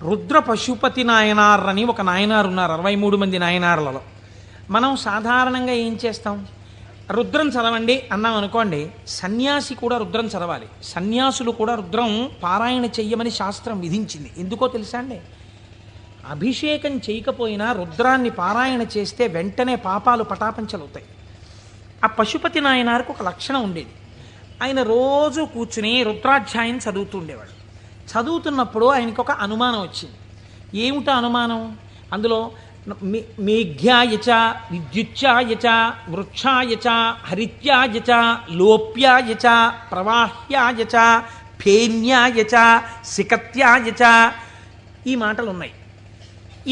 రుద్ర పశుపతి నాయనార్ అని ఒక నాయనారు ఉన్నారు. 63 మంది నాయనార్లలో మనం సాధారణంగా ఏం చేస్తాం? రుద్రం చదవండి అన్నాం అనుకోండి, సన్యాసి కూడా రుద్రం చదవాలి. సన్యాసులు కూడా రుద్రం పారాయణ చెయ్యమని శాస్త్రం విధించింది. ఎందుకో తెలుసా అండి? అభిషేకం చేయకపోయినా రుద్రాన్ని పారాయణ చేస్తే వెంటనే పాపాలు పటాపంచలవుతాయి. ఆ పశుపతి నాయనారికి ఒక లక్షణం ఉండేది. ఆయన రోజు కూర్చుని రుద్రాధ్యాయం చదువుతూ ఉండేవాడు. చదువుతున్నప్పుడు ఆయనకి ఒక అనుమానం వచ్చింది. ఏమిటా అనుమానం? అందులో మేఘ్యాయచ విద్యుచ్ఛాయచ వృక్షాయచ హరిత్యాయచ లోప్యాయచ ప్రవాహ్యాయచ ఫేన్యాయచ సికత్యాయచ ఈ మాటలు ఉన్నాయి.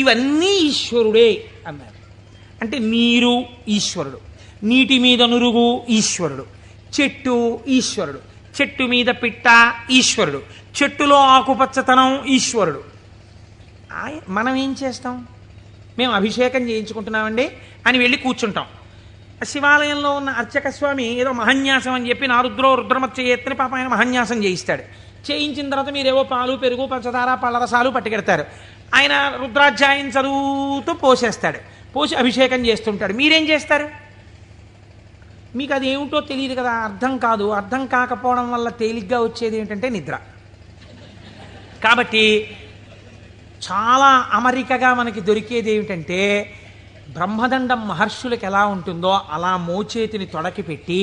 ఇవన్నీ ఈశ్వరుడే అన్నారు. అంటే నీరు ఈశ్వరుడు, నీటి మీద నురుగు ఈశ్వరుడు, చెట్టు ఈశ్వరుడు, చెట్టు మీద పిట్ట ఈశ్వరుడు, చెట్టులో ఆకుపచ్చతనం ఈశ్వరుడు. మనం ఏం చేస్తాం? మేము అభిషేకం చేయించుకుంటున్నామండి అని వెళ్ళి కూర్చుంటాం. శివాలయంలో ఉన్న అర్చక స్వామి ఏదో మహన్యాసం అని చెప్పి నారుద్రో రుద్రమచ్చయ్యని పాప ఆయన మహన్యాసం చేయిస్తాడు. చేయించిన తర్వాత మీరేవో పాలు పెరుగు పంచదార పళ్ళరసాలు పట్టుకెడతారు. ఆయన రుద్రాధ్యాయం చదువుతూ పోసేస్తాడు. పోసి అభిషేకం చేస్తుంటాడు. మీరేం చేస్తారు? మీకు అది ఏమిటో తెలియదు కదా, అర్థం కాదు. అర్థం కాకపోవడం వల్ల తేలిగ్గా వచ్చేది ఏంటంటే నిద్ర. కాబట్టి చాలా అమరికగా మనకి దొరికేది ఏమిటంటే, బ్రహ్మదండం మహర్షులకు ఎలా ఉంటుందో అలా మోచేతిని తొడకి పెట్టి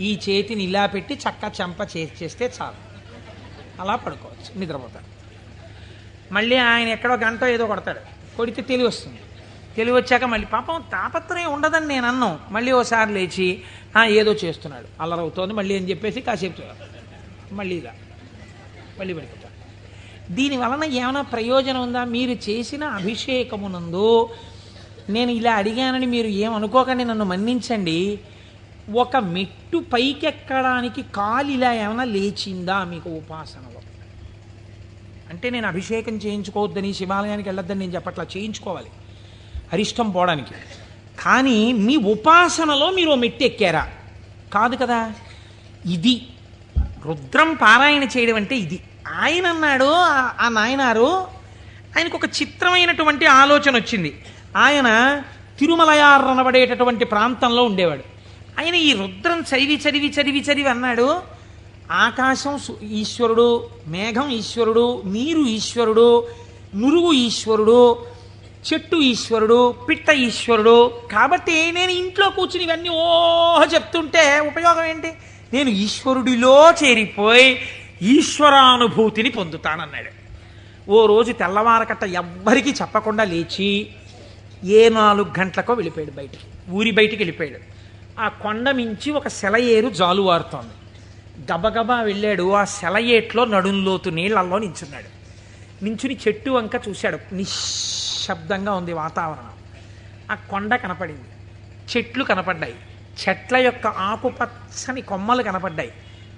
ఈ చేతిని ఇలా పెట్టి చక్క చెంప చేస్తే చాలు, అలా పడుకోవచ్చు, నిద్రపోతాడు. మళ్ళీ ఆయన ఎక్కడో గంట ఏదో కొడతాడు, కొడితే తెలివి వస్తుంది. తెలివి వచ్చాక మళ్ళీ పాపం తాపత్రయం ఉండదని నేను అన్నాం. మళ్ళీ ఓసారి లేచి ఏదో చేస్తున్నాడు, అల్లరవుతోంది మళ్ళీ అని చెప్పేసి కాసేపు మళ్ళీ ఇలా మళ్ళీ పడిపోతాడు. దీనివలన ఏమైనా ప్రయోజనం ఉందా? మీరు చేసిన అభిషేకమునందు నేను ఇలా అడిగానని మీరు ఏమనుకోకండి, నన్ను మన్నించండి. ఒక మెట్టు పైకెక్కడానికి కాలు ఇలా ఏమైనా లేచిందా మీకు ఉపాసనలో? అంటే నేను అభిషేకం చేయించుకోవద్దని, శివాలయానికి వెళ్ళొద్దని నేను చెప్పట్లా, చేయించుకోవాలి అరిష్టం పోవడానికి. కానీ మీ ఉపాసనలో మీరు మెట్టు ఎక్కారా? కాదు కదా. ఇది రుద్రం పారాయణ చేయడం అంటే ఇది. ఆయన అన్నాడు, ఆ నాయనారు, ఆయనకు ఒక చిత్రమైనటువంటి ఆలోచన వచ్చింది. ఆయన తిరుమలయార్ అనబడేటటువంటి ప్రాంతంలో ఉండేవాడు. ఆయన ఈ రుద్రం చదివి చదివి చదివి చదివి అన్నాడు, ఆకాశం ఈశ్వరుడు, మేఘం ఈశ్వరుడు, నీరు ఈశ్వరుడు, నురుగు ఈశ్వరుడు, చెట్టు ఈశ్వరుడు, పిట్ట ఈశ్వరుడు. కాబట్టి నేను ఇంట్లో కూర్చుని ఇవన్నీ చెప్తుంటే ఉపయోగం ఏంటి? నేను ఈశ్వరుడిలో చేరిపోయి ఈశ్వరానుభూతిని పొందుతానన్నాడు. ఓ రోజు తెల్లవారకట్ట ఎవ్వరికీ చెప్పకుండా లేచి 4 గంటలకో వెళ్ళిపోయాడు బయటికి, ఊరి బయటికి వెళ్ళిపోయాడు. ఆ కొండ మించి ఒక సెలయేరు జాలువారుతోంది. గబగబా వెళ్ళాడు. ఆ సెలయేట్లో నడుంలోతు నీళ్లలో నించున్నాడు. నించుని చెట్టు వంక చూశాడు. నిశ్శబ్దంగా ఉంది వాతావరణం. ఆ కొండ కనపడింది, చెట్లు కనపడ్డాయి, చెట్ల యొక్క ఆకుపచ్చని కొమ్మలు కనపడ్డాయి.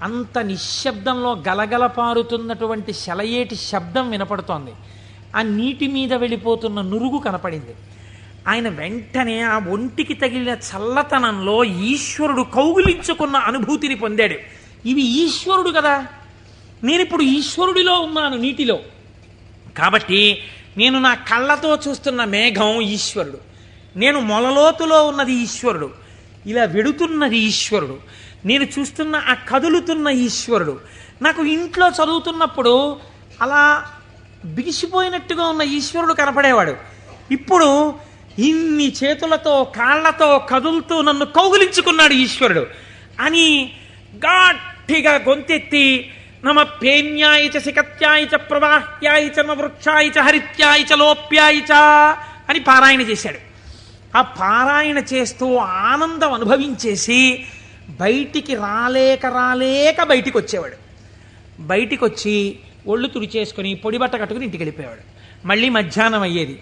అంత నిశ్శబ్దంలో గలగల పారుతున్నటువంటి సెలయేటి శబ్దం వినపడుతోంది. ఆ నీటి మీద వెళ్ళిపోతున్న నురుగు కనపడింది. ఆయన వెంటనే ఆ ఒంటికి తగిలిన చల్లతనంలో ఈశ్వరుడు కౌగిలించుకున్న అనుభూతిని పొందాడు. ఇవి ఈశ్వరుడు కదా, నేనిప్పుడు ఈశ్వరుడిలో ఉన్నాను నీటిలో. కాబట్టి నేను నా కళ్ళతో చూస్తున్న మేఘం ఈశ్వరుడు, నేను మొలలోతులో ఉన్నది ఈశ్వరుడు, ఇలా వెడుతున్నది ఈశ్వరుడు, నేను చూస్తున్న ఆ కదులుతున్న ఈశ్వరుడు. నాకు ఇంట్లో చదువుతున్నప్పుడు అలా బిగిసిపోయినట్టుగా ఉన్న ఈశ్వరుడు కనపడేవాడు. ఇప్పుడు ఇన్ని చేతులతో కాళ్లతో కదులుతూ నన్ను కౌగిలించుకున్నాడు ఈశ్వరుడు అని గట్టిగా గొంతెత్తి నమ పేన్యాయచ సికత్యాయచ ప్రవాహ్యాయచ వృక్షాయచ హరిత్యాయచ లోప్యాయచ అని పారాయణ చేశాడు. ఆ పారాయణ చేస్తూ ఆనందం అనుభవించేసి బయటికి రాలేక బయటికి వచ్చేవాడు. బయటికి వచ్చి ఒళ్ళు తుడిచేసుకొని పొడిబట్ట కట్టుకుని ఇంటికి వెళ్ళిపోయేవాడు. మళ్ళీ మధ్యాహ్నం అయ్యేది.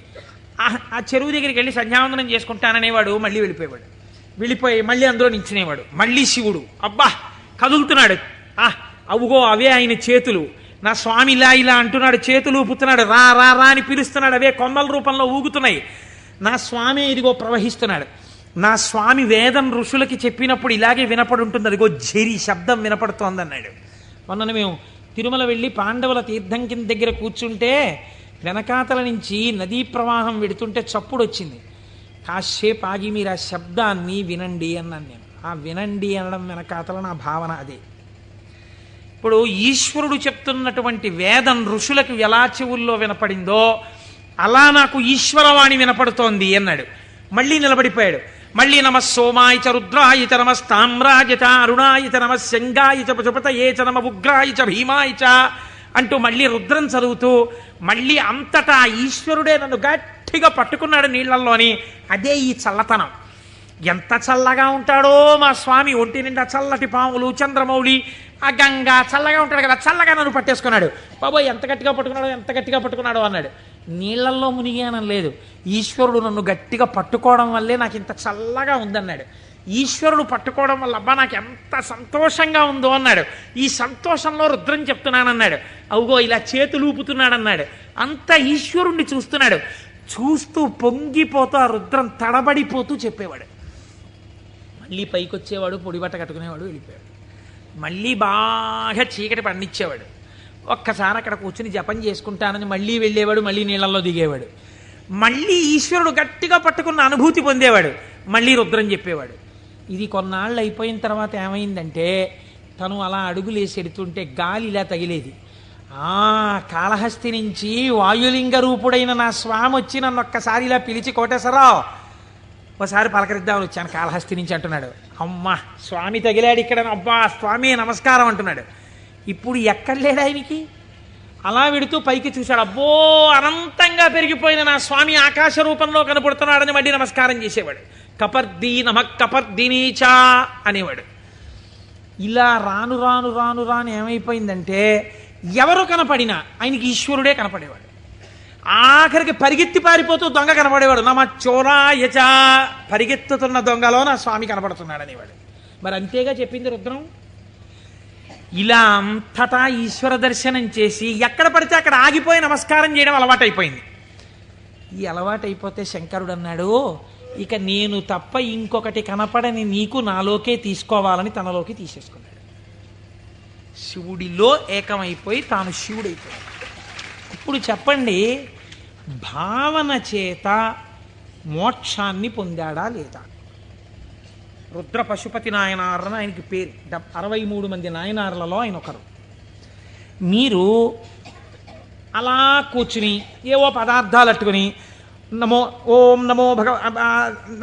ఆ చెరువు దగ్గరికి వెళ్ళి సంధ్యావందనం చేసుకుంటాననేవాడు. మళ్ళీ వెళ్ళిపోయి మళ్ళీ అందులో నించునేవాడు. మళ్ళీ శివుడు అబ్బా కదులుతున్నాడు. అవుగో అవే ఆయన చేతులు, నా స్వామి ఇలా ఇలా అంటున్నాడు, చేతులు ఊపుతున్నాడు, రా రా రా అని పిలుస్తున్నాడు, అవే కొమ్మల రూపంలో ఊగుతున్నాయి. నా స్వామి ఇదిగో ప్రవహిస్తున్నాడు. నా స్వామి వేదం ఋషులకి చెప్పినప్పుడు ఇలాగే వినపడి ఉంటుంది, అదిగో జరి శబ్దం వినపడుతోందన్నాడు. మొన్న మేము తిరుమల వెళ్ళి పాండవుల తీర్థం కింద దగ్గర కూర్చుంటే వెనకాతల నుంచి నదీ ప్రవాహం వెడుతుంటే చప్పుడు వచ్చింది. కాసేపు ఆగి మీరు ఆ శబ్దాన్ని వినండి అన్నాను నేను. ఆ వినండి అనడం వెనకాతల నా భావన అదే. ఇప్పుడు ఈశ్వరుడు చెప్తున్నటువంటి వేదం ఋషులకు ఎలా చెవుల్లో వినపడిందో అలా నాకు ఈశ్వరవాణి వినపడుతోంది అన్నాడు. మళ్ళీ నిలబడిపోయాడు. మళ్ళీ నమ సోమాయ చ రుద్రాయ చ నమ స్తామ్రాయ చ అరుణాయ చ నమ శంగాయ చ పశుపతయే చ నమ ఉగ్రాయ చ భీమాయ చ అంటూ మళ్ళీ రుద్రం చదువుతూ మళ్ళీ అంతటా ఈశ్వరుడే నన్ను గట్టిగా పట్టుకున్నాడు నీళ్లల్లోని. అదే ఈ చల్లతనం. ఎంత చల్లగా ఉంటాడో మా స్వామి. ఒంటి నిండా చల్లటి పాములు, చంద్రమౌళి, ఆ గంగా చల్లగా ఉంటాడు కదా, చల్లగా నన్ను పట్టేసుకున్నాడు. బాబోయ్ ఎంత గట్టిగా పట్టుకున్నాడో, ఎంత గట్టిగా పట్టుకున్నాడో అన్నాడు. నీళ్లల్లో మునిగానం లేదు, ఈశ్వరుడు నన్ను గట్టిగా పట్టుకోవడం వల్లే నాకు ఇంత చల్లగా ఉందన్నాడు. ఈశ్వరుడు పట్టుకోవడం వల్ల అబ్బా నాకు ఎంత సంతోషంగా ఉందో అన్నాడు. ఈ సంతోషంలో రుద్రం చెప్తున్నానన్నాడు. అవుగో ఇలా చేతులు ఊపుతున్నాడన్నాడు. అంత ఈశ్వరుణ్ణి చూస్తున్నాడు. చూస్తూ పొంగిపోతూ ఆ రుద్రం తడబడిపోతూ చెప్పేవాడు. మళ్ళీ పైకి వచ్చేవాడు, పొడిబట్ట కట్టుకునేవాడు, వెళ్ళిపోయాడు. మళ్ళీ బాగా చీకటి పండించేవాడు. ఒక్కసారి అక్కడ కూర్చుని జపం చేసుకుంటానని మళ్ళీ వెళ్ళేవాడు, మళ్ళీ నీళ్ళల్లో దిగేవాడు. మళ్ళీ ఈశ్వరుడు గట్టిగా పట్టుకున్న అనుభూతి పొందేవాడు. మళ్ళీ రుద్రం చెప్పేవాడు. ఇది కొన్నాళ్ళు అయిపోయిన తర్వాత ఏమైందంటే తను అలా అడుగులేసి ఎడుతుంటే గాలి ఇలా తగిలేది. కాళహస్తి నుంచి వాయులింగ రూపుడైన నా స్వామి వచ్చి నన్ను ఒక్కసారి ఇలా పిలిచి కోటేశ్వరరావు ఒకసారి పలకరిద్దామని వచ్చాను కాళహస్తి నుంచి అంటున్నాడు. అమ్మా స్వామి తగిలాడు ఇక్కడ, అబ్బా స్వామి నమస్కారం అంటున్నాడు. ఇప్పుడు ఎక్కడ లేడు ఆయనకి. అలా వెడుతూ పైకి చూశాడు. అబ్బో అనంతంగా పెరిగిపోయిన నా స్వామి ఆకాశ రూపంలో కనపడుతున్నాడని మళ్ళీ నమస్కారం చేసేవాడు. కపర్దీ నమ కపర్దినీచా అనేవాడు. ఇలా రాను రాను రాను రాను ఏమైపోయిందంటే ఎవరు కనపడినా ఆయనకి ఈశ్వరుడే కనపడేవాడు. ఆఖరికి పరిగెత్తి పారిపోతూ దొంగ కనపడేవాడు. నమ చోరాయచ, పరిగెత్తుతున్న దొంగలో నా స్వామి కనపడుతున్నాడు అనేవాడు. మరి అంతేగా చెప్పింది రుద్రం. ఇలా అంతటా ఈశ్వర దర్శనం చేసి ఎక్కడ పడితే అక్కడ ఆగిపోయి నమస్కారం చేయడం అలవాటైపోయింది. ఈ అలవాటైపోతే శంకరుడు అన్నాడు, ఇక నేను తప్ప ఇంకొకటి కనపడని నీకు నాలోకే తీసుకోవాలని తనలోకి తీసేసుకున్నాడు. శివుడిలో ఏకమైపోయి తాను శివుడైపోయాడు. ఇప్పుడు చెప్పండి, భావన చేత మోక్షాన్ని పొందాడా లేదా? రుద్ర పశుపతి నాయనారని ఆయనకి పేరు. 63 మంది నాయనార్లలో ఆయన ఒకరు. మీరు అలా కూర్చుని ఏవో పదార్థాలు అట్టుకుని ఓం నమో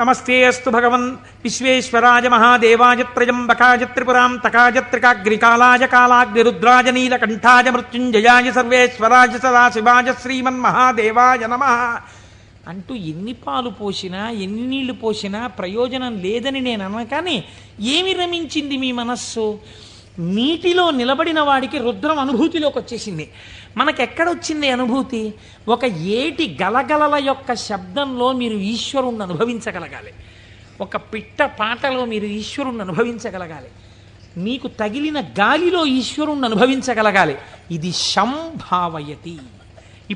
నమస్తే అస్తు భగవన్ విశ్వేశ్వరాయ మహాదేవాయ త్రయంబకాయ త్రిపురాం తకాయ త్రికాగ్రికాలాయ కాలాగ్నిరుద్రాయ నీలకంఠాయ మృత్యుంజయాయ సర్వేశ్వరాయ సదాశివాయ శ్రీమన్మహాదేవాయ నమః అంటూ ఎన్ని పాలు పోసినా ఎన్ని నీళ్లు పోసినా ప్రయోజనం లేదని నేను అన్నా. కానీ ఏమి రమించింది మీ మనస్సు? నీటిలో నిలబడిన వాడికి రుద్రం అనుభూతిలోకి వచ్చేసింది. మనకెక్కడొచ్చింది అనుభూతి? ఒక ఏటి గలగలల యొక్క శబ్దంలో మీరు ఈశ్వరుణ్ణి అనుభవించగలగాలి. ఒక పిట్ట పాటలో మీరు ఈశ్వరుణ్ణి అనుభవించగలగాలి. మీకు తగిలిన గాలిలో ఈశ్వరుణ్ణి అనుభవించగలగాలి. ఇది సంభావయతి.